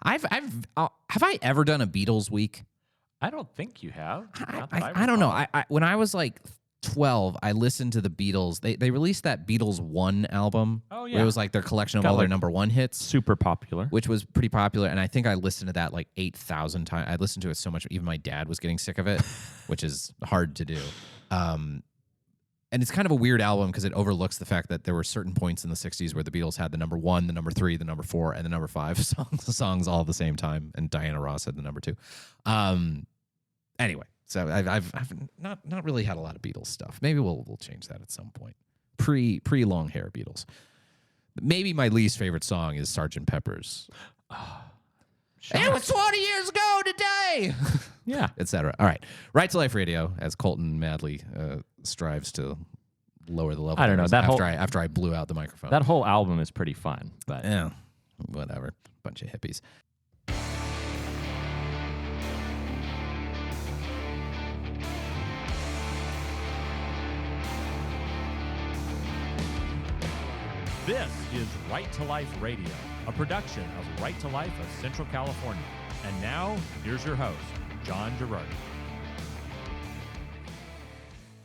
Have I ever done a Beatles week? I don't think you have. I don't know. I when I was like 12, I listened to the Beatles. They released that Beatles 1 album. Oh, Where yeah. it was like their collection of Got all their like number 1 hits, super popular. which was pretty popular. And I think I listened to that like 8,000 times. I listened to it so much, even my dad was getting sick of it, which is hard to do. And it's kind of a weird album because it overlooks the fact that there were certain points in the 60s where the Beatles had the number 1, the number 3, the number 4, and the number 5 songs all at the same time. And Diana Ross had the number 2. Anyway, so I've not really had a lot of Beatles stuff. Maybe we'll change that at some point. Pre long hair Beatles. Maybe my least favorite song is Sgt. Pepper's. It was 20 years ago today. Yeah. Etc. All right. Right to Life Radio, as Colton madly strives to lower the level. I don't know. After I blew out the microphone. That whole album is pretty fun. But Yeah. Whatever. Bunch of hippies. This is Right to Life Radio, a production of Right to Life of Central California. And now, here's your host, John Girardi.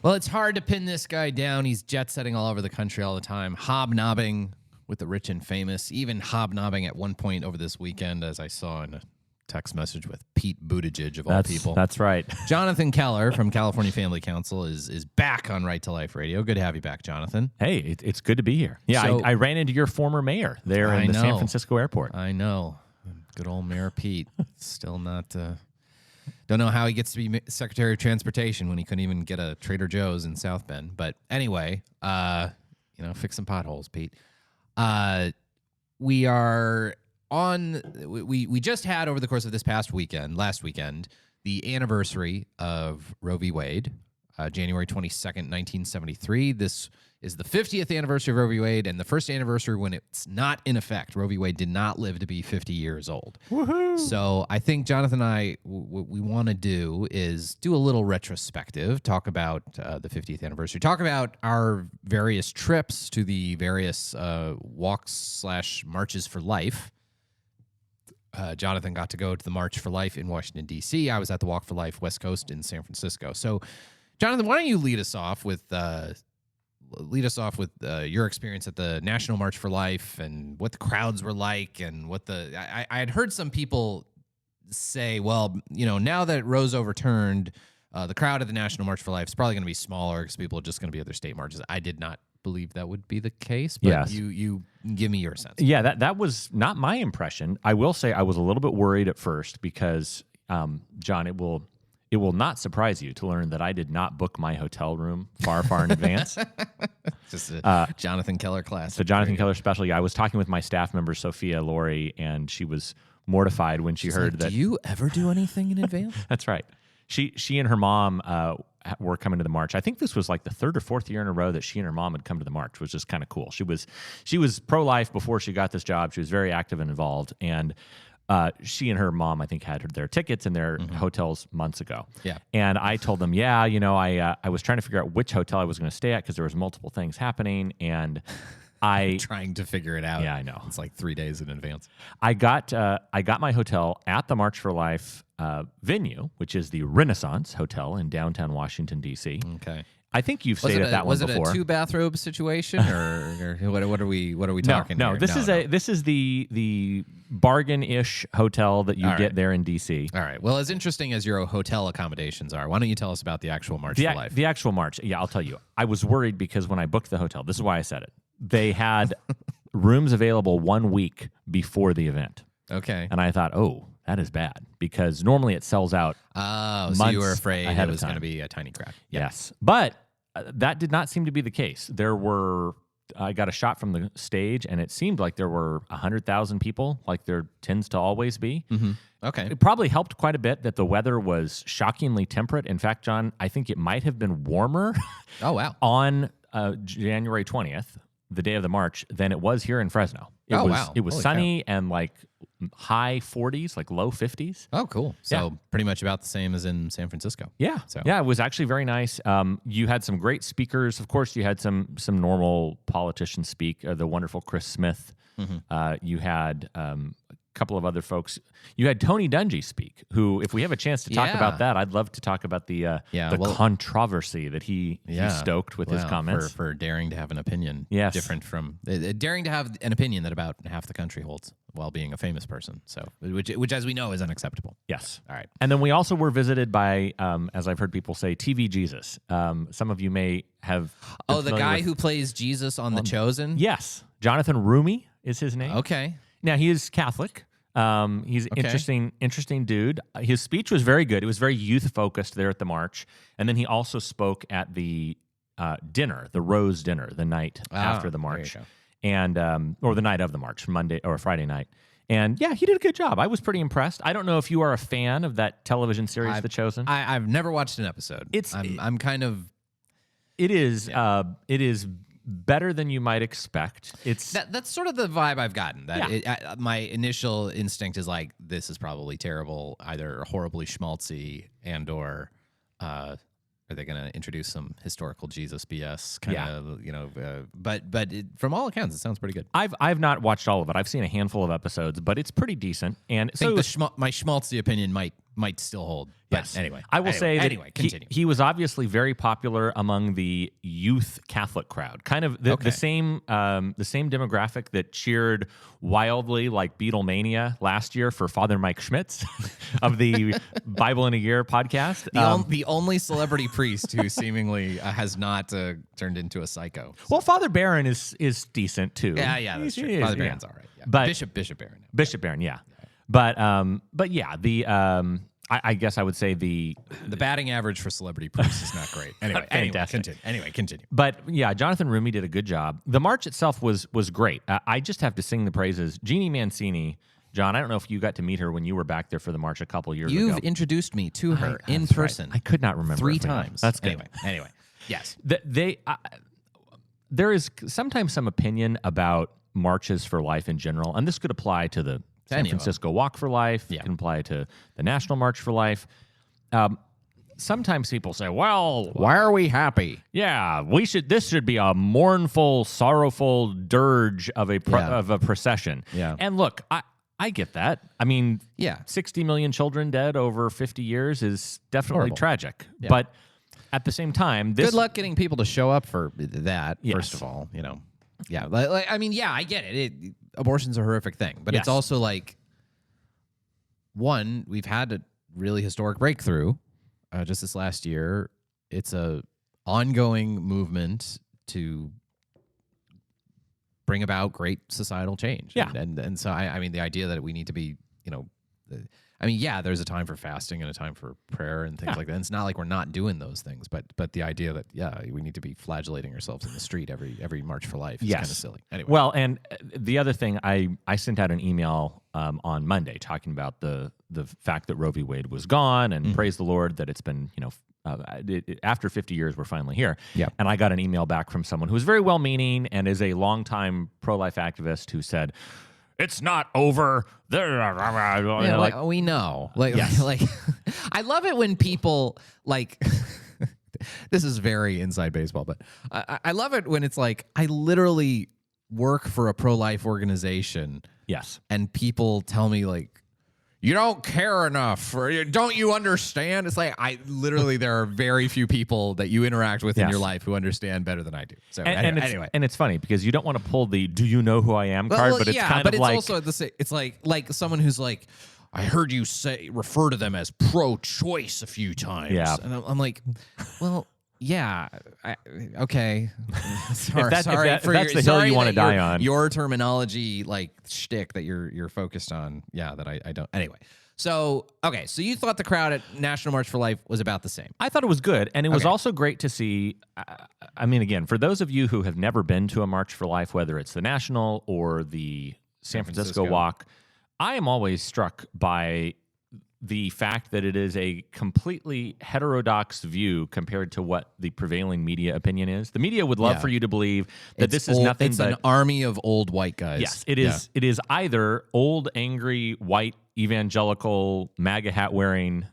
Well, it's hard to pin this guy down. He's jet-setting all over the country all the time, hobnobbing with the rich and famous, even hobnobbing at one point over this weekend, as I saw in a text message with Pete Buttigieg, of all people. That's right. Jonathan Keller from California Family Council is back on Right to Life Radio. Good to have you back, Jonathan. Hey, it's good to be here. Yeah, So- I ran into your former mayor there in the San Francisco airport. I know. Good old Mayor Pete. Still not... don't know how he gets to be Secretary of Transportation when he couldn't even get a Trader Joe's in South Bend. But anyway, fix some potholes, Pete. We are on... We just had, over the course of this last weekend, the anniversary of Roe v. Wade, January 22nd, 1973. This is the 50th anniversary of Roe v. Wade and the first anniversary when it's not in effect. Roe v. Wade did not live to be 50 years old. Woohoo! So I think Jonathan and I, what we want to do is do a little retrospective, talk about the 50th anniversary, talk about our various trips to the various walks/marches for life. Jonathan got to go to the March for Life in Washington, D.C. I was at the Walk for Life West Coast in San Francisco. So, Jonathan, why don't you lead us off with your experience at the National March for Life and what the crowds were like and what I had heard some people say, well, now that Roe's overturned, the crowd at the National March for Life is probably going to be smaller because people are just going to be at their state marches. I did not believe that would be the case, but Yes. you give me your sense. Yeah, that was not my impression. I will say I was a little bit worried at first because, John, it will not surprise you to learn that I did not book my hotel room far in advance. Just a Jonathan Keller class. So Jonathan Keller special. Yeah, I was talking with my staff member, Sophia Laurie, and she was mortified when she heard that. Do you ever do anything in advance? That's right. She and her mom were coming to the march. I think this was like the third or fourth year in a row that she and her mom had come to the march, which is kind of cool. She was pro-life before she got this job. She was very active and involved, and she and her mom, I think, had their tickets in their hotels months ago. Yeah. And I told them, I was trying to figure out which hotel I was going to stay at because there was multiple things happening, and trying to figure it out. Yeah, I know. It's like 3 days in advance. I got my hotel at the March for Life venue, which is the Renaissance Hotel in downtown Washington, D.C. Okay. I think you've stayed at that one before. Was it a 2-bathrobe situation, or what are we talking? No, here? This is the bargain-ish hotel that you get there in D.C. All right. Well, as interesting as your hotel accommodations are, why don't you tell us about the actual March for Life? The actual march. Yeah, I'll tell you. I was worried because when I booked the hotel, this is why I said it. They had rooms available 1 week before the event. Okay. And I thought, oh, that is bad because normally it sells out. Oh, so you were afraid ahead it of was going time. to be a tiny crowd. Yes. But that did not seem to be the case. I got a shot from the stage, and it seemed like there were 100,000 people, like there tends to always be. Mm-hmm. Okay. It probably helped quite a bit that the weather was shockingly temperate. In fact, John, I think it might have been warmer Oh, wow. on January 20th, the day of the march, than it was here in Fresno. It was Holy sunny and like high 40s, like low 50s. Oh, cool. So pretty much about the same as in San Francisco. Yeah. So. Yeah, it was actually very nice. You had some great speakers. Of course, you had some normal politicians speak. The wonderful Chris Smith. Mm-hmm. You had couple of other folks. You had Tony Dungy speak, who, if we have a chance to talk Yeah. about that, I'd love to talk about the well- controversy that he stoked with his comments. for daring to have an opinion Yes. different from daring to have an opinion that about half the country holds while being a famous person. So, which as we know is unacceptable. Yes. All right. And then we also were visited by, as I've heard people say, TV Jesus. Some of you may have. been Oh, the familiar guy with- who plays Jesus on The Chosen. Yes, Jonathan Rumi is his name. Okay. Now he is Catholic. He's interesting dude. His speech was very good. It was very youth focused there at the march, and then he also spoke at the dinner, the Rose Dinner, the night after the there you march, go. and or the night of the march, Monday or Friday night. And yeah, he did a good job. I was pretty impressed. I don't know if you are a fan of that television series, The Chosen. I've never watched an episode. I'm kind of. It is better than you might expect. It's That's sort of the vibe I've gotten. That Yeah. my initial instinct is like, this is probably terrible, either horribly schmaltzy or are they going to introduce some historical Jesus BS kind of, but from all accounts, it sounds pretty good. I've not watched all of it. I've seen a handful of episodes, but it's pretty decent. And I think my schmaltzy opinion might still hold. But yes. anyway. I will say that continue. he was obviously very popular among the youth Catholic crowd. Kind of the same demographic that cheered wildly like Beatlemania last year for Father Mike Schmitz of the Bible in a Year podcast. The only celebrity priest who seemingly has not turned into a psycho. Well, Father Barron is decent too. Yeah, that's true. Father Barron's all right. Yeah. But Bishop Barron. Bishop Barron, yeah. But yeah, I guess I would say the batting average for celebrity priests is not great. Fantastic. Continue. But yeah, Jonathan Rumi did a good job. The march itself was great. I just have to sing the praises. Jeannie Mancini, John, I don't know if you got to meet her when you were back there for the march a couple years ago. You've introduced me to her in That's right. person. I could not remember 3 if we have. times. That's good. Anyway, yes. There is sometimes some opinion about marches for life in general, and this could apply to the San Francisco Walk for Life. Yeah. It can apply to the National March for Life. Sometimes people say, well, Why are we happy? yeah, this should be a mournful, sorrowful dirge of a procession. Yeah. And look, I get that. I mean, Yeah. 60 million children dead over 50 years is definitely Horrible. tragic. Yeah. But at the same time, this Good luck getting people to show up for that, Yes. first of all, Yeah. I get it. Abortion's a horrific thing, but Yes. it's also like, one, we've had a really historic breakthrough just this last year. It's a ongoing movement to bring about great societal change. Yeah. And so, I mean, the idea that we need to be, there's a time for fasting and a time for prayer and things like that. And it's not like we're not doing those things, but the idea that, we need to be flagellating ourselves in the street every March for Life is kind of silly. Anyway. Well, and the other thing, I sent out an email on Monday talking about the fact that Roe v. Wade was gone, and praise the Lord that it's been, after 50 years, we're finally here. Yeah. And I got an email back from someone who was very well-meaning and is a longtime pro-life activist who said, it's not over. we know. Yes. I love it when people this is very inside baseball, but I love it when it's like, I literally work for a pro-life organization. Yes. And people tell me you don't care enough, or don't you understand? It's like, there are very few people that you interact with in your life who understand better than I do. So anyway. And it's funny because you don't want to pull the "Do you know who I am" card, but it's kind of like also the same. It's like someone who's like, I heard you refer to them as pro-choice a few times. Yeah. And I'm like, well, yeah, okay. Sorry, that's the hill you want to die on. Your terminology, shtick that you're focused on. Yeah, that I don't. Anyway, so you thought the crowd at National March for Life was about the same. I thought it was good, and it was also great to see. I mean, again, for those of you who have never been to a March for Life, whether it's the National or the San Francisco Walk, I am always struck by the fact that it is a completely heterodox view compared to what the prevailing media opinion is. The media would love for you to believe that this is nothing it's but an army of old white guys. Yes, it is. It is either old, angry, white, evangelical, MAGA hat wearing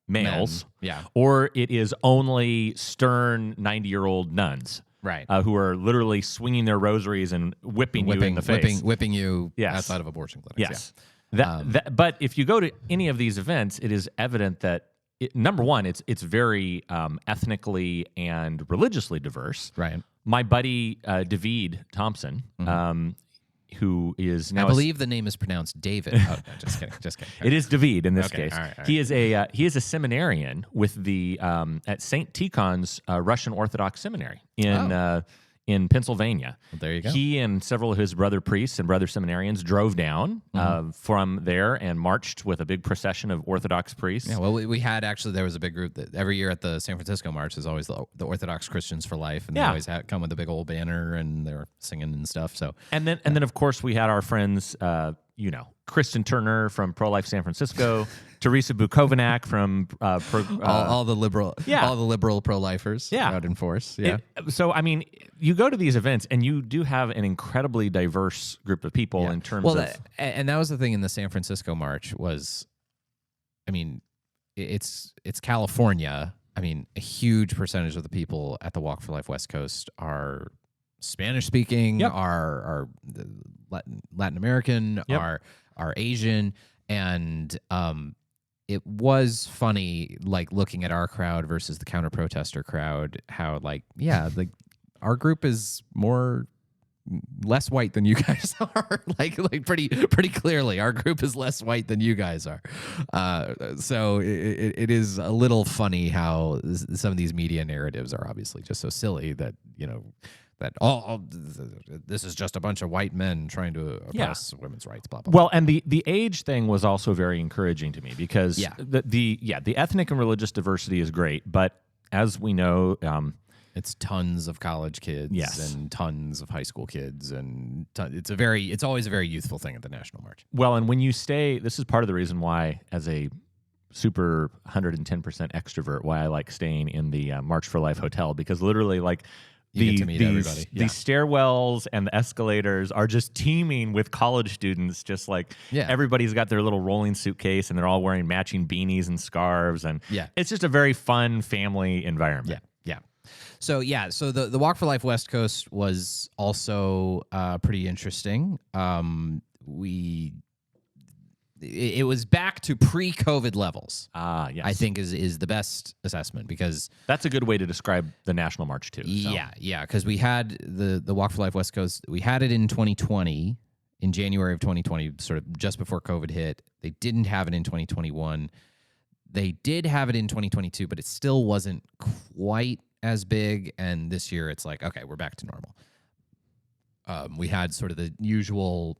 males, Men. Yeah. or it is only stern 90-year-old nuns. Right. who are literally swinging their rosaries and whipping you in the face. whipping you Yes. outside of abortion clinics. Yes. Yeah. But if you go to any of these events, it is evident that number one, it's very ethnically and religiously diverse. Right. My buddy David Thompson, who is now I believe the name is pronounced David. Oh, no, just kidding. Just kidding. it is David in this Okay, case. all right. He is a seminarian with the at Saint Tikhon's Russian Orthodox Seminary in Pennsylvania. Well, there you go. He and several of his brother priests and brother seminarians drove down from there and marched with a big procession of Orthodox priests. Yeah, well, we had actually, there was a big group that every year at the San Francisco March, there's always the Orthodox Christians for Life, and they Yeah. always come with a big old banner, and they're singing and stuff. So And then of course we had our friends, Kristen Turner from Pro Life San Francisco, Teresa Bukovac from all the liberal, yeah. all the liberal pro-lifers, Yeah. out in force. Yeah, So I mean, you go to these events and you do have an incredibly diverse group of people in terms of and that was the thing in the San Francisco March was, I mean, it's California. I mean, a huge percentage of the people at the Walk for Life West Coast are Spanish speaking, Yep. are Latin American, Yep. are Asian, and it was funny, like looking at our crowd versus the counter protester crowd, how our group is less white than you guys are. like pretty clearly, our group is less white than you guys are. So it is a little funny how some of these media narratives are obviously just so silly that that this is just a bunch of white men trying to oppress women's rights. Blah blah. well, and the age thing was also very encouraging to me because the ethnic and religious diversity is great, but as we know, it's tons of college kids Yes. and tons of high school kids, and it's always a very youthful thing at the National March. well, and when you stay, this is part of the reason why, as a super 110% extrovert, why I like staying in the March for Life hotel, because literally, like, You get to meet everybody. Yeah. these stairwells and the escalators are just teeming with college students. Just like everybody's got their little rolling suitcase and they're all wearing matching beanies and scarves, and it's just a very fun family environment. Yeah. So the Walk for Life West Coast was also pretty interesting. It was back to pre-COVID levels. Yes. I think is the best assessment, because That's a good way to describe the National March too. So. yeah, because we had the Walk for Life West Coast. We had it in 2020, in January of 2020, sort of just before COVID hit. They didn't have it in 2021. They did have it in 2022, but it still wasn't quite as big. And this year, it's like, okay, we're back to normal. We had sort of the usual,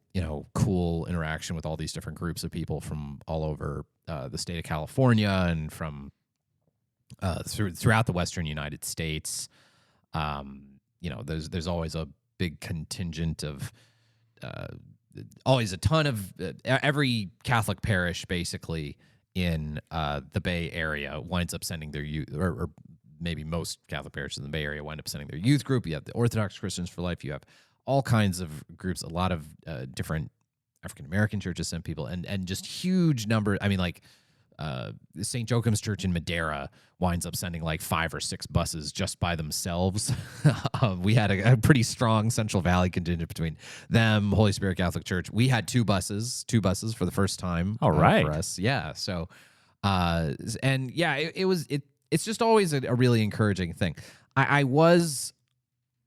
cool interaction with all these different groups of people from all over the state of California and from throughout the Western United States. There's always a big contingent of, always a ton of every Catholic parish basically in the Bay Area winds up sending their youth, or maybe most Catholic parishes in the Bay Area wind up sending their youth group. You have the Orthodox Christians for Life. You have all kinds of groups, a lot of different African-American churches send people, and just huge number. I mean, like St. Joachim's Church in Madera winds up sending like 5 or 6 buses just by themselves. We had a pretty strong Central Valley contingent between them, Holy Spirit Catholic Church. We had two buses for the first time. All right. For us. Yeah. So, it's just always a really encouraging thing. I was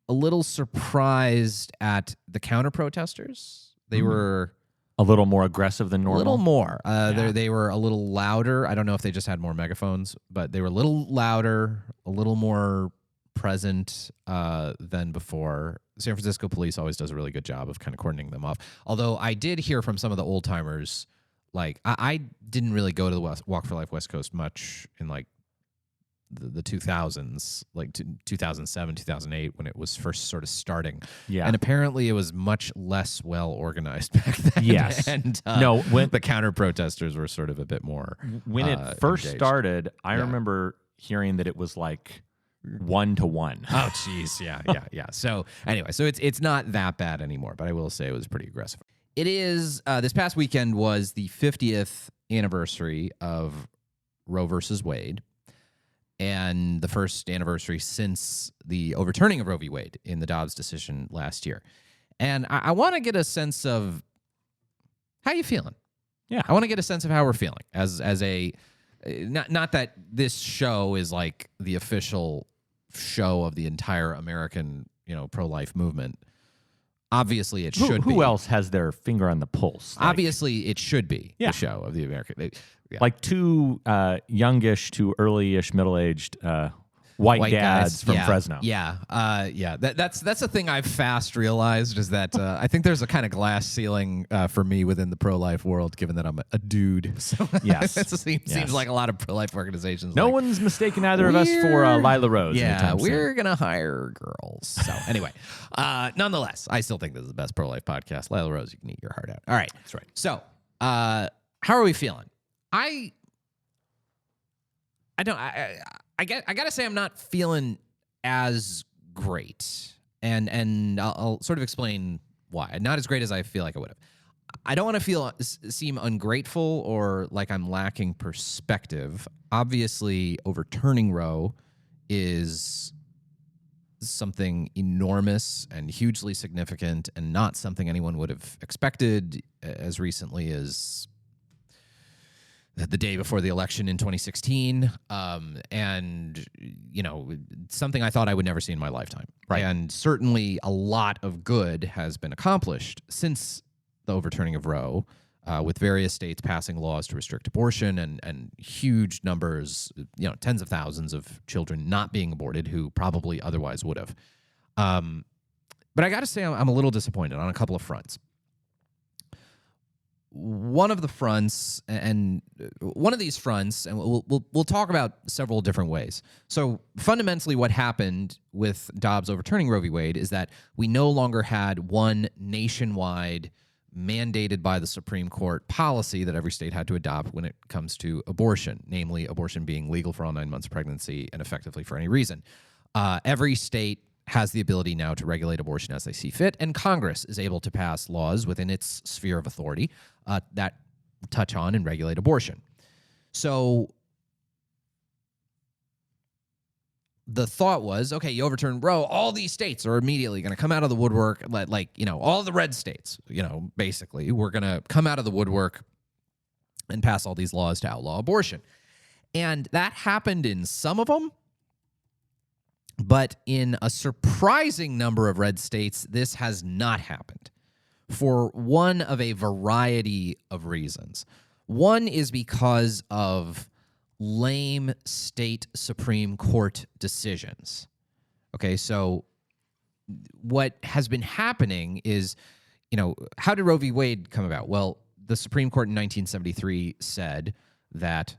a little surprised at the counter protesters. They were A little more aggressive than normal. a little more. They were a little louder. I don't know if they just had more megaphones, but they were a little louder, a little more present than before. San Francisco police always does a really good job of kind of cordoning them off. Although I did hear from some of the old timers, like I didn't really go to the Walk for Life West Coast much in like the 2000s, like 2007, 2008, when it was first sort of starting. Yeah. And apparently it was much less well organized back then. Yes. And when the counter protesters were sort of a bit more when it first engaged. started, I remember hearing that it was like 1-to-1. Oh, geez. Yeah. So anyway, so it's not that bad anymore, but I will say it was pretty aggressive. It is, this past weekend was the 50th anniversary of Roe versus Wade. and the first anniversary since the overturning of Roe v. Wade in the Dobbs decision last year. And I want to get a sense of how you feeling. Yeah. I want to get a sense of how we're feeling as a not that this show is like the official show of the entire American, pro-life movement. Obviously, it should be. Who else has their finger on the pulse? Obviously, it should be Yeah. the show of the American. Like two youngish to early-ish middle-aged white dads guys. from Fresno. Yeah, That's a thing I've fast realized is that I think there's a kind of glass ceiling for me within the pro-life world, given that I'm a dude. So Yes. it seems like a lot of pro-life organizations. No like, one's mistaken either of us for Lila Rose. Yeah, anytime soon. we're gonna hire girls. So anyway, nonetheless, I still think this is the best pro-life podcast. Lila Rose, you can eat your heart out. All right, That's right. so how are we feeling? I gotta say I'm not feeling as great, and I'll sort of explain why. Not as great as I feel like I would have. I don't want to seem ungrateful or like I'm lacking perspective. Obviously, overturning Roe is something enormous and hugely significant, and not something anyone would have expected as recently as the day before the election in 2016, and something I thought I would never see in my lifetime. Right. And certainly a lot of good has been accomplished since the overturning of Roe, with various states passing laws to restrict abortion and huge numbers, tens of thousands of children not being aborted who probably otherwise would have. But I got to say, I'm a little disappointed on a couple of fronts. One of these fronts, and we'll talk about several different ways. So fundamentally, what happened with Dobbs overturning Roe v. Wade is that we no longer had one nationwide, mandated by the Supreme Court policy that every state had to adopt when it comes to abortion, namely abortion being legal for all 9 months of pregnancy and effectively for any reason. Every state has the ability now to regulate abortion as they see fit, and Congress is able to pass laws within its sphere of authority that touch on and regulate abortion. So the thought was, okay, you overturn Roe, all these states are immediately going to come out of the woodwork, all the red states, basically, we're going to come out of the woodwork and pass all these laws to outlaw abortion. And that happened in some of them. But in a surprising number of red states, this has not happened for one of a variety of reasons. One is because of lame state Supreme Court decisions. Okay, so what has been happening is, how did Roe v. Wade come about? Well, the Supreme Court in 1973 said that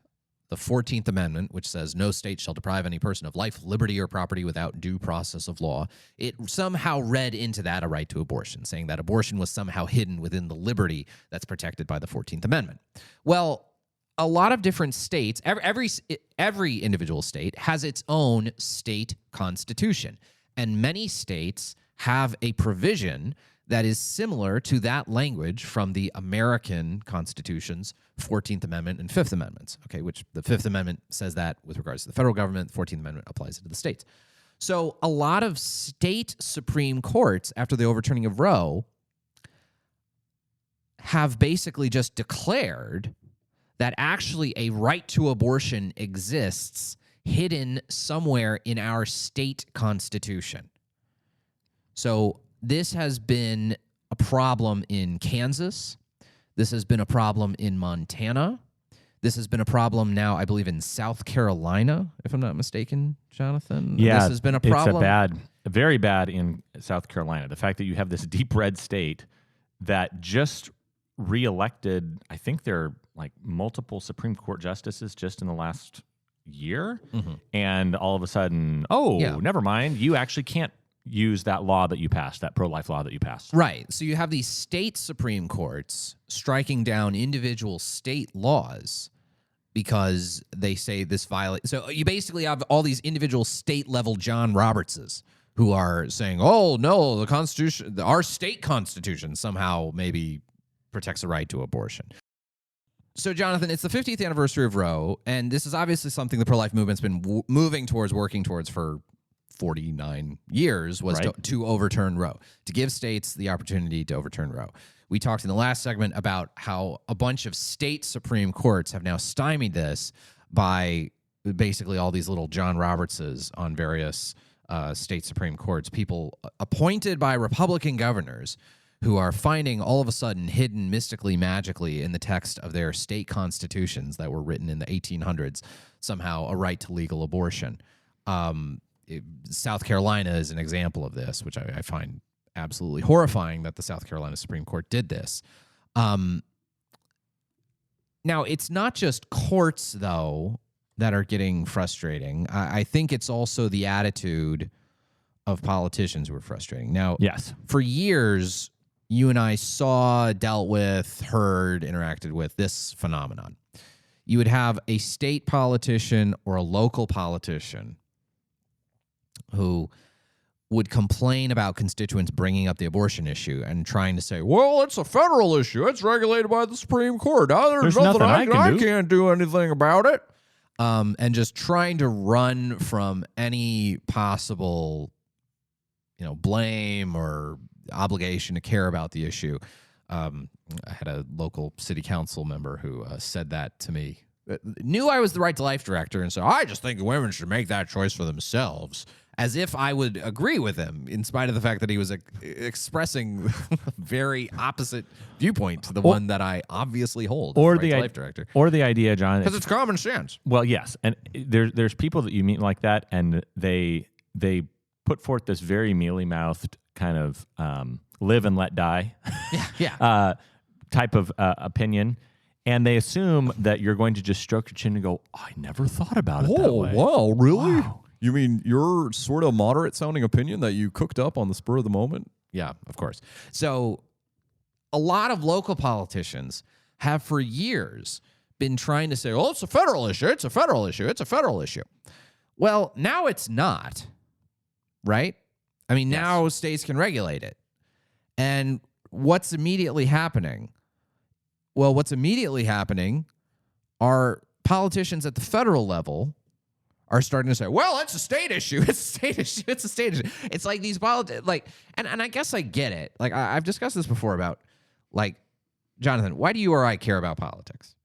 the 14th Amendment, which says no state shall deprive any person of life, liberty, or property without due process of law, it somehow read into that a right to abortion, saying that abortion was somehow hidden within the liberty that's protected by the 14th Amendment. Well, a lot of different states, every individual state has its own state constitution, and many states have a provision that is similar to that language from the American Constitution's 14th Amendment and 5th Amendments, okay, which the 5th Amendment says that with regards to the federal government, the 14th Amendment applies it to the states. So a lot of state Supreme Courts, after the overturning of Roe, have basically just declared that actually a right to abortion exists hidden somewhere in our state constitution. So this has been a problem in Kansas. This has been a problem in Montana. This has been a problem now, I believe, in South Carolina, if I'm not mistaken, Jonathan. Yeah, this has been a problem. It's very bad in South Carolina. The fact that you have this deep red state that just reelected, I think there are like multiple Supreme Court justices just in the last year. Mm-hmm. And all of a sudden, never mind, you actually can't use that law that you passed, that pro-life law that you passed. Right. So you have these state Supreme Courts striking down individual state laws because they say this violates. So you basically have all these individual state-level John Robertses who are saying, oh, no, the Constitution, our state constitution somehow maybe protects the right to abortion. So, Jonathan, it's the 50th anniversary of Roe, and this is obviously something the pro-life movement's been moving towards, working towards for 49 years, was to overturn Roe, to give states the opportunity to overturn Roe. We talked in the last segment about how a bunch of state Supreme Courts have now stymied this by basically all these little John Robertses on various state Supreme Courts, people appointed by Republican governors who are finding all of a sudden hidden mystically, magically in the text of their state constitutions that were written in the 1800s, somehow a right to legal abortion. South Carolina is an example of this, which I find absolutely horrifying that the South Carolina Supreme Court did this. Now, it's not just courts, though, that are getting frustrating. I think it's also the attitude of politicians who are frustrating. Now, Yes. for years, you and I saw, dealt with, heard, interacted with this phenomenon. You would have a state politician or a local politician who would complain about constituents bringing up the abortion issue and trying to say, well, it's a federal issue. It's regulated by the Supreme Court. There's nothing I can't do anything about it. And just trying to run from any possible, blame or obligation to care about the issue. I had a local city council member who said that to me. Knew I was the Right to Life director, and so I just think women should make that choice for themselves, as if I would agree with him, in spite of the fact that he was expressing a very opposite viewpoint to the one that I obviously hold as the Right to Life director. Or the idea, John, Because it's common sense. well, yes, and there's people that you meet like that, and they put forth this very mealy-mouthed kind of live and let die type of opinion, and they assume that you're going to just stroke your chin and go, I never thought about it that way. Wow, really? Wow. You mean your sort of moderate-sounding opinion that you cooked up on the spur of the moment? Yeah, of course. So a lot of local politicians have for years been trying to say, oh, it's a federal issue. It's a federal issue. It's a federal issue. Well, now it's not, right? I mean, now states can regulate it. And what's immediately happening? Well, what's immediately happening are politicians at the federal level are starting to say, well, it's a state issue. It's a state issue. It's a state issue. It's like these politics, and I guess I get it. Like, I've discussed this before about, Jonathan, why do you or I care about politics?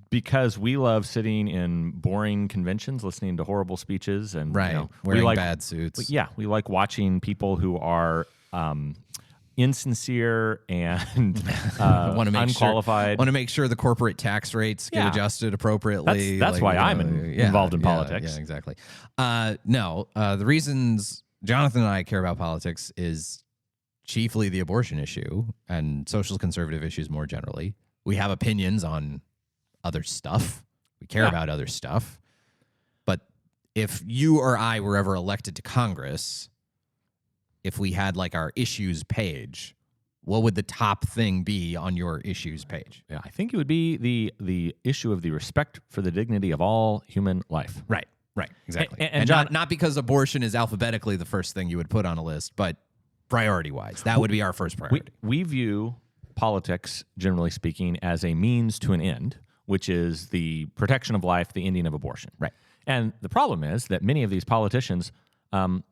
Because we love sitting in boring conventions, listening to horrible speeches, and wearing we like bad suits. We like watching people who are insincere and unqualified. Want to make sure the corporate tax rates get adjusted appropriately. That's why I'm involved in politics. Yeah, exactly. The reasons Jonathan and I care about politics is chiefly the abortion issue and social conservative issues more generally. We have opinions on other stuff. We care about other stuff. But if you or I were ever elected to Congress, if we had our issues page, what would the top thing be on your issues page? Yeah, I think it would be the issue of the respect for the dignity of all human life. Right, exactly. And John, not because abortion is alphabetically the first thing you would put on a list, but priority-wise, that would be our first priority. We view politics, generally speaking, as a means to an end, which is the protection of life, the ending of abortion. Right. And the problem is that many of these politicians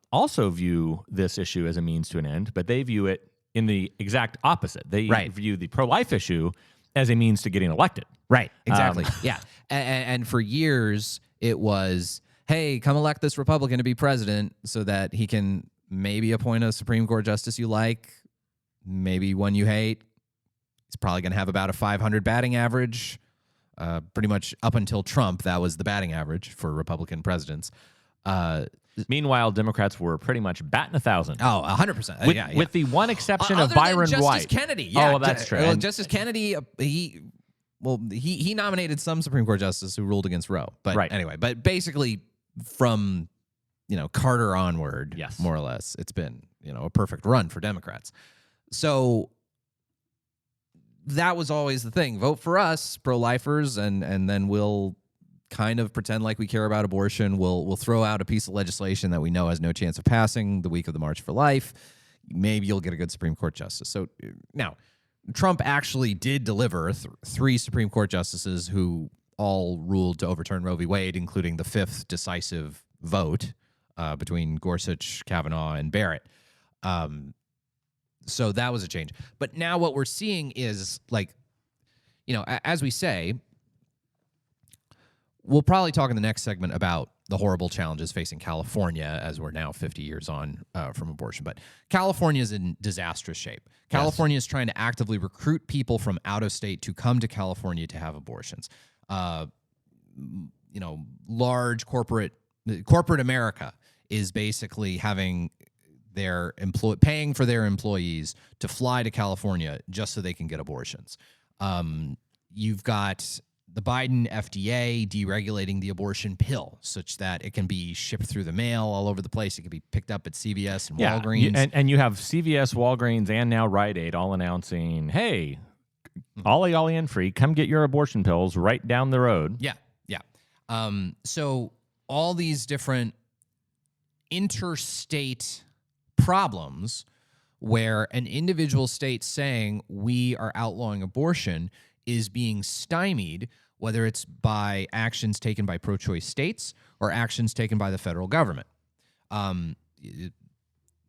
also view this issue as a means to an end, but they view it in the exact opposite. They view the pro-life issue as a means to getting elected. Right, exactly. Yeah. And for years, it was, hey, come elect this Republican to be president so that he can maybe appoint a Supreme Court justice you like, maybe one you hate. He's probably going to have about a 500 batting average. Pretty much up until Trump, that was the batting average for Republican presidents. Meanwhile, Democrats were pretty much batting 1,000. Oh, 100%. With the one exception of Other Byron than White. Justice Kennedy. Yeah, well, that's true. Justice Kennedy, he nominated some Supreme Court justice who ruled against Roe. But anyway, but basically from, Carter onward, more or less, it's been, a perfect run for Democrats. So that was always the thing. Vote for us, pro-lifers, and then we'll kind of pretend like we care about abortion. We'll throw out a piece of legislation that we know has no chance of passing the week of the March for Life. Maybe you'll get a good Supreme Court justice. So now, Trump actually did deliver three Supreme Court justices who all ruled to overturn Roe v. Wade, including the fifth decisive vote between Gorsuch, Kavanaugh, and Barrett. So that was a change. But now what we're seeing is, like, as we say, we'll probably talk in the next segment about the horrible challenges facing California as we're now 50 years on from abortion. But California is in disastrous shape. California is trying to actively recruit people from out of state to come to California to have abortions. Large corporate America is basically having their paying for their employees to fly to California just so they can get abortions. You've got the Biden FDA deregulating the abortion pill such that it can be shipped through the mail all over the place. It can be picked up at CVS and Walgreens. And you have CVS, Walgreens, and now Rite Aid all announcing, hey, Ollie and Free, come get your abortion pills right down the road. Yeah. So all these different interstate problems where an individual state saying we are outlawing abortion is being stymied, whether it's by actions taken by pro-choice states or actions taken by the federal government. The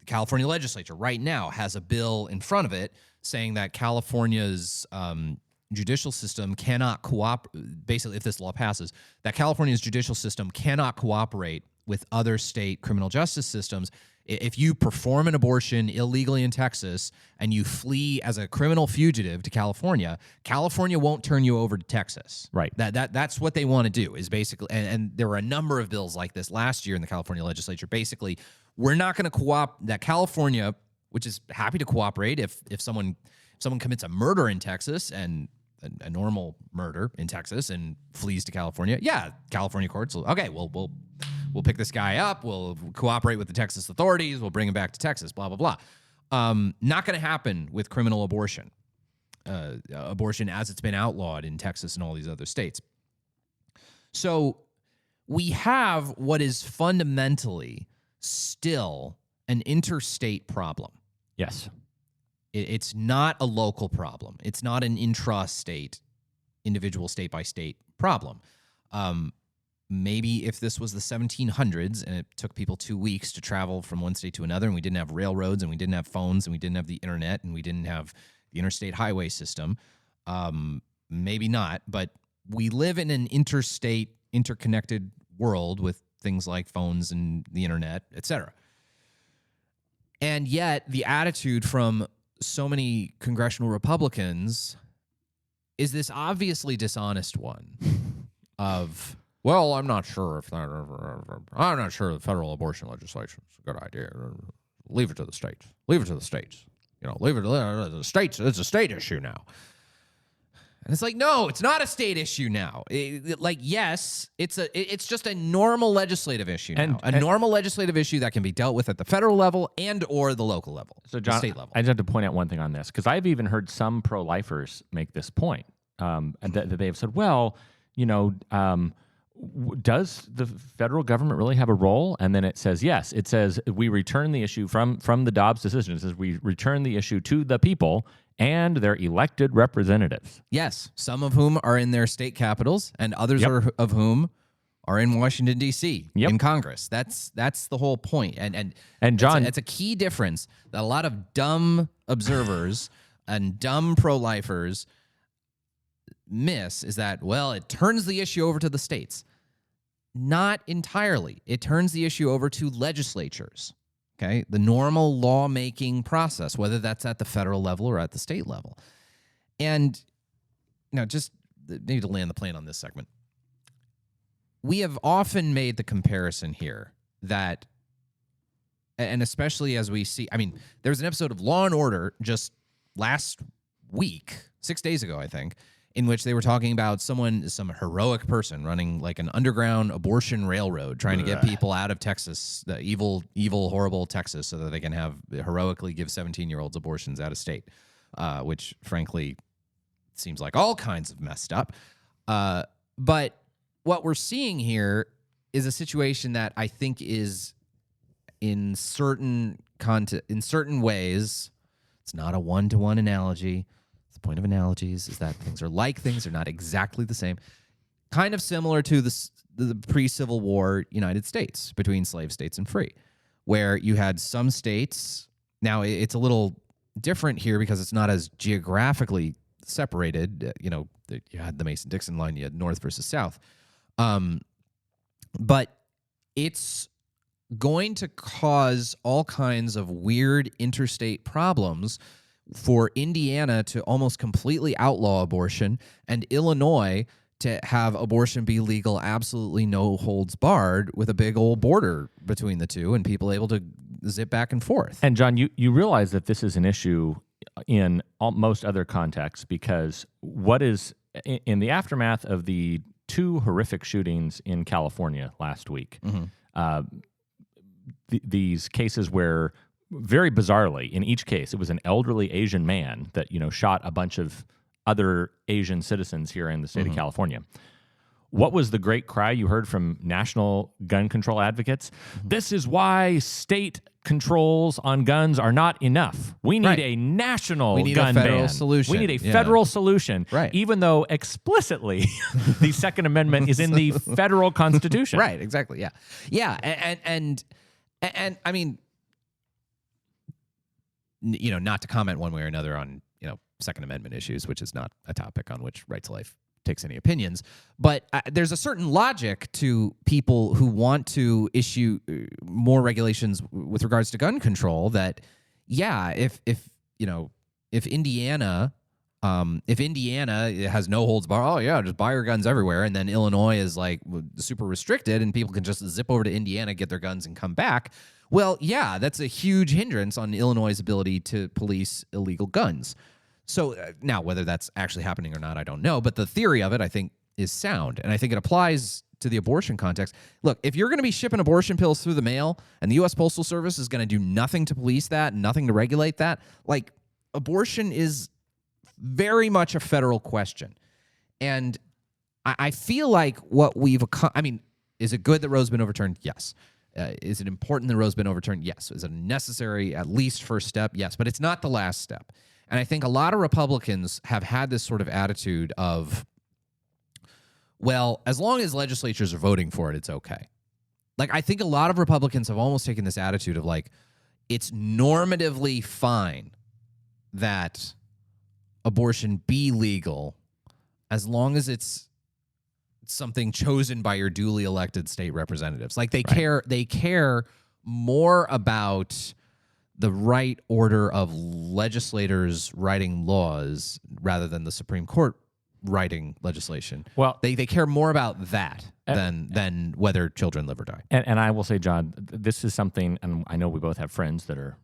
California legislature right now has a bill in front of it saying that California's judicial system cannot cooperate. Basically, if this law passes, that California's judicial system cannot cooperate with other state criminal justice systems. If you perform an abortion illegally in Texas and you flee as a criminal fugitive to California, California won't turn you over to Texas. Right. That's what they want to do, is basically, and there were a number of bills like this last year in the California legislature. Basically, we're not going to cooperate. That California, which is happy to cooperate if someone commits a murder in Texas and a normal murder in Texas and flees to California, California courts will, okay, we'll pick this guy up, we'll cooperate with the Texas authorities, we'll bring him back to Texas, blah, blah, blah. Not going to happen with criminal abortion. Abortion as it's been outlawed in Texas and all these other states. So we have what is fundamentally still an interstate problem. Yes. It's not a local problem. It's not an intra-state, individual state-by-state problem. Maybe if this was the 1700s and it took people 2 weeks to travel from one state to another, and we didn't have railroads and we didn't have phones and we didn't have the internet and we didn't have the interstate highway system, maybe not. But we live in an interstate, interconnected world with things like phones and the internet, et cetera. And yet the attitude from so many congressional Republicans is this obviously dishonest one of, well, I'm not sure if the federal abortion legislation is a good idea. Leave it to the states. Leave it to the states. Leave it to the states. It's a state issue now. And it's like, no, it's not a state issue now. Yes, it's just a normal legislative issue now. Normal legislative issue that can be dealt with at the federal level and or the local level, so John, the state level. I just have to point out one thing on this, because I've even heard some pro-lifers make this point, and that they have said, well, does the federal government really have a role? And then it says, yes. It says we return the issue from the Dobbs decision. It says we return the issue to the people and their elected representatives. Yes, some of whom are in their state capitals and others of whom are in Washington, D.C., in Congress. That's the whole point. And John, it's a key difference that a lot of dumb observers and dumb pro-lifers miss, is that, well, it turns the issue over to the states. Not entirely. It turns the issue over to legislatures. Okay, the normal lawmaking process, whether that's at the federal level or at the state level. And just maybe to land the plane on this segment, we have often made the comparison here that, and especially as we see, there was an episode of Law and Order just last week, 6 days ago, I think, in which they were talking about some heroic person running like an underground abortion railroad, trying to get people out of Texas, the evil, horrible Texas, so that they can heroically give 17-year-olds abortions out of state, which frankly seems like all kinds of messed up. But what we're seeing here is a situation that I think is in certain ways, it's not a one-to-one analogy. the point of analogies, is that things are like things. They're not exactly the same. Kind of similar to the pre-Civil War United States between slave states and free, where you had some states. Now, it's a little different here because it's not as geographically separated. You had the Mason-Dixon line, you had North versus South. But it's going to cause all kinds of weird interstate problems for Indiana to almost completely outlaw abortion and Illinois to have abortion be legal, absolutely no holds barred, with a big old border between the two and people able to zip back and forth. And John, you realize that this is an issue in most other contexts, because what is in the aftermath of the 2 horrific shootings in California last week, these cases where, very bizarrely, in each case, it was an elderly Asian man that shot a bunch of other Asian citizens here in the state of California. What was the great cry you heard from national gun control advocates? This is why state controls on guns are not enough. We need a national gun ban. Solution. We need a federal solution, even though explicitly the Second Amendment is in the federal Constitution. Right, exactly, yeah. Yeah, and I mean, not to comment one way or another on, Second Amendment issues, which is not a topic on which Right to Life takes any opinions, but there's a certain logic to people who want to issue more regulations with regards to gun control. That, if Indiana has no holds barred, just buy your guns everywhere, and then Illinois is like super restricted, and people can just zip over to Indiana, get their guns, and come back. Well, that's a huge hindrance on Illinois' ability to police illegal guns. So now, whether that's actually happening or not, I don't know. But the theory of it, I think, is sound. And I think it applies to the abortion context. Look, if you're going to be shipping abortion pills through the mail and the U.S. Postal Service is going to do nothing to police that, nothing to regulate that, like, abortion is very much a federal question. And I feel like what we've – I mean, is it good that Roe's been overturned? Yes. Is it important that Roe's been overturned? Yes. Is it a necessary, at least, first step? Yes. But it's not the last step. And I think a lot of Republicans have had this sort of attitude of, well, as long as legislatures are voting for it, it's okay. Like, I think a lot of Republicans have almost taken this attitude of, like, it's normatively fine that abortion be legal as long as it's something chosen by your duly elected state representatives. Like, they care more about the right order of legislators writing laws rather than the Supreme Court writing legislation. Well, they care more about that than whether children live or die. And I will say, John, this is something, and I know we both have friends that are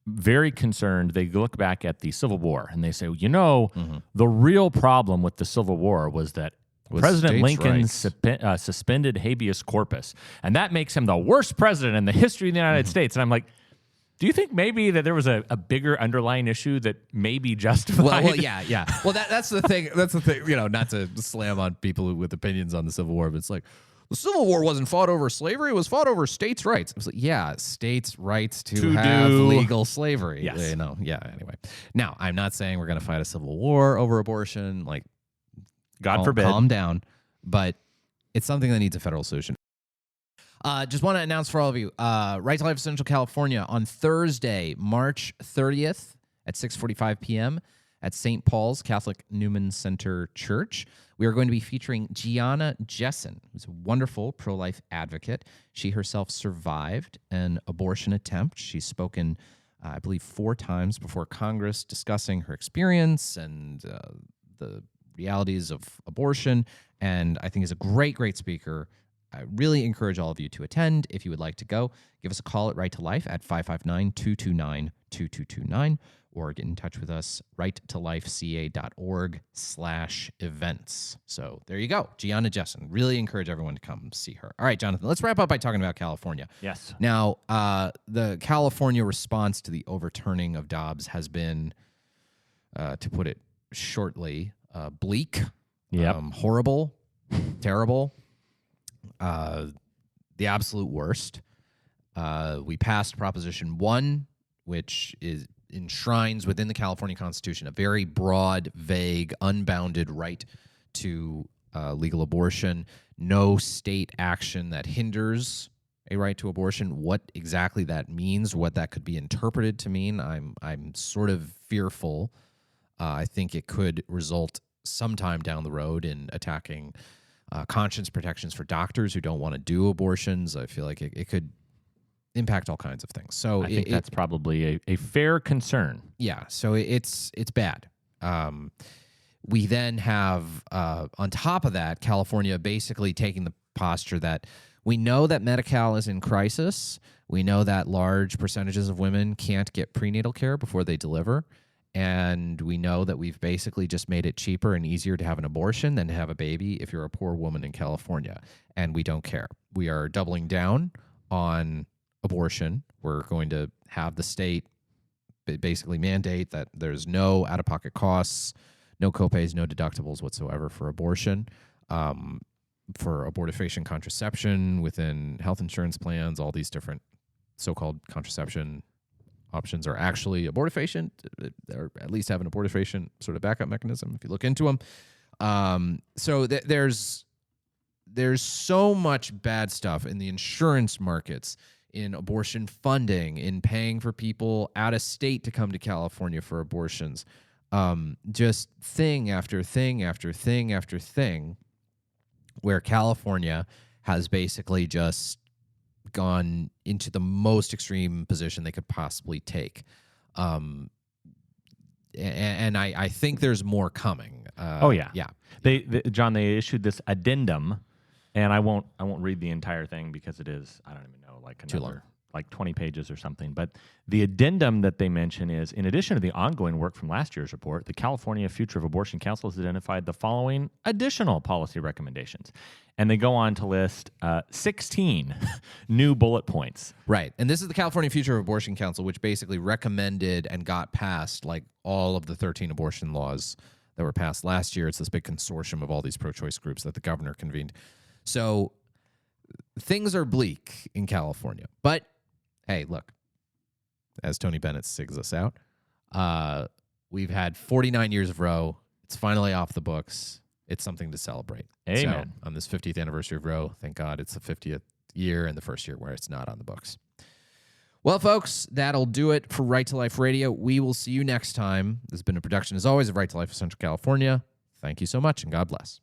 very concerned. They look back at the Civil War and they say, the real problem with the Civil War was that President Lincoln suspended habeas corpus, and that makes him the worst president in the history of the United States. And I'm like, do you think maybe that there was a bigger underlying issue that may be justified? Well, yeah. Well, that's the thing. That's the thing. Not to slam on people with opinions on the Civil War, but it's like, the Civil War wasn't fought over slavery; it was fought over states' rights. I was like, states' rights to have legal slavery. Yes. Anyway, now I'm not saying we're going to fight a civil war over abortion. Like, God forbid. Calm down. But it's something that needs a federal solution. Just want to announce for all of you, Right to Life Central California on Thursday, March 30th at 6:45 p.m. at St. Paul's Catholic Newman Center Church. We are going to be featuring Gianna Jessen, who's a wonderful pro-life advocate. She herself survived an abortion attempt. She's spoken, I believe, 4 times before Congress discussing her experience and the realities of abortion, and I think is a great, great speaker. I really encourage all of you to attend. If you would like to go, give us a call at Right to Life at 559-229-2229, or get in touch with us, righttolifeca.org/events. So there you go. Gianna Jessen. Really encourage everyone to come see her. All right, Jonathan, let's wrap up by talking about California. Yes. Now, the California response to the overturning of Dobbs has been, to put it shortly, bleak, horrible, terrible. The absolute worst. We passed Proposition 1, which is enshrines within the California Constitution a very broad, vague, unbounded right to legal abortion. No state action that hinders a right to abortion. What exactly that means, what that could be interpreted to mean, I'm sort of fearful. I think it could result sometime down the road in attacking conscience protections for doctors who don't want to do abortions. I feel like it could impact all kinds of things. So I think that's probably a fair concern. yeah. So it's bad. We then have on top of that, California basically taking the posture that we know that Medi-Cal is in crisis. We know that large percentages of women can't get prenatal care before they deliver. And we know that we've basically just made it cheaper and easier to have an abortion than to have a baby if you're a poor woman in California. And we don't care. We are doubling down on abortion. We're going to have the state basically mandate that there's no out-of-pocket costs, no copays, no deductibles whatsoever for abortion. For abortifacient contraception within health insurance plans, all these different so-called contraception options are actually abortifacient, or at least have an abortifacient sort of backup mechanism if you look into them. So there's so much bad stuff in the insurance markets, in abortion funding, in paying for people out of state to come to California for abortions. Just thing after thing after thing after thing, where California has basically just gone into the most extreme position they could possibly take. And I think there's more coming. Oh yeah. Yeah. John, they issued this addendum, and I won't read the entire thing because it is, I don't even know, like Too long. another like 20 pages or something. But the addendum that they mention is, in addition to the ongoing work from last year's report, the California Future of Abortion Council has identified the following additional policy recommendations. And they go on to list 16 new bullet points. Right. And this is the California Future of Abortion Council, which basically recommended and got passed like all of the 13 abortion laws that were passed last year. It's this big consortium of all these pro-choice groups that the governor convened. So things are bleak in California. But hey, look, as Tony Bennett sings us out, we've had 49 years of Roe. It's finally off the books. It's something to celebrate. Amen. So on this 50th anniversary of Roe, thank God it's the 50th year and the first year where it's not on the books. Well, folks, that'll do it for Right to Life Radio. We will see you next time. This has been a production, as always, of Right to Life of Central California. Thank you so much, and God bless.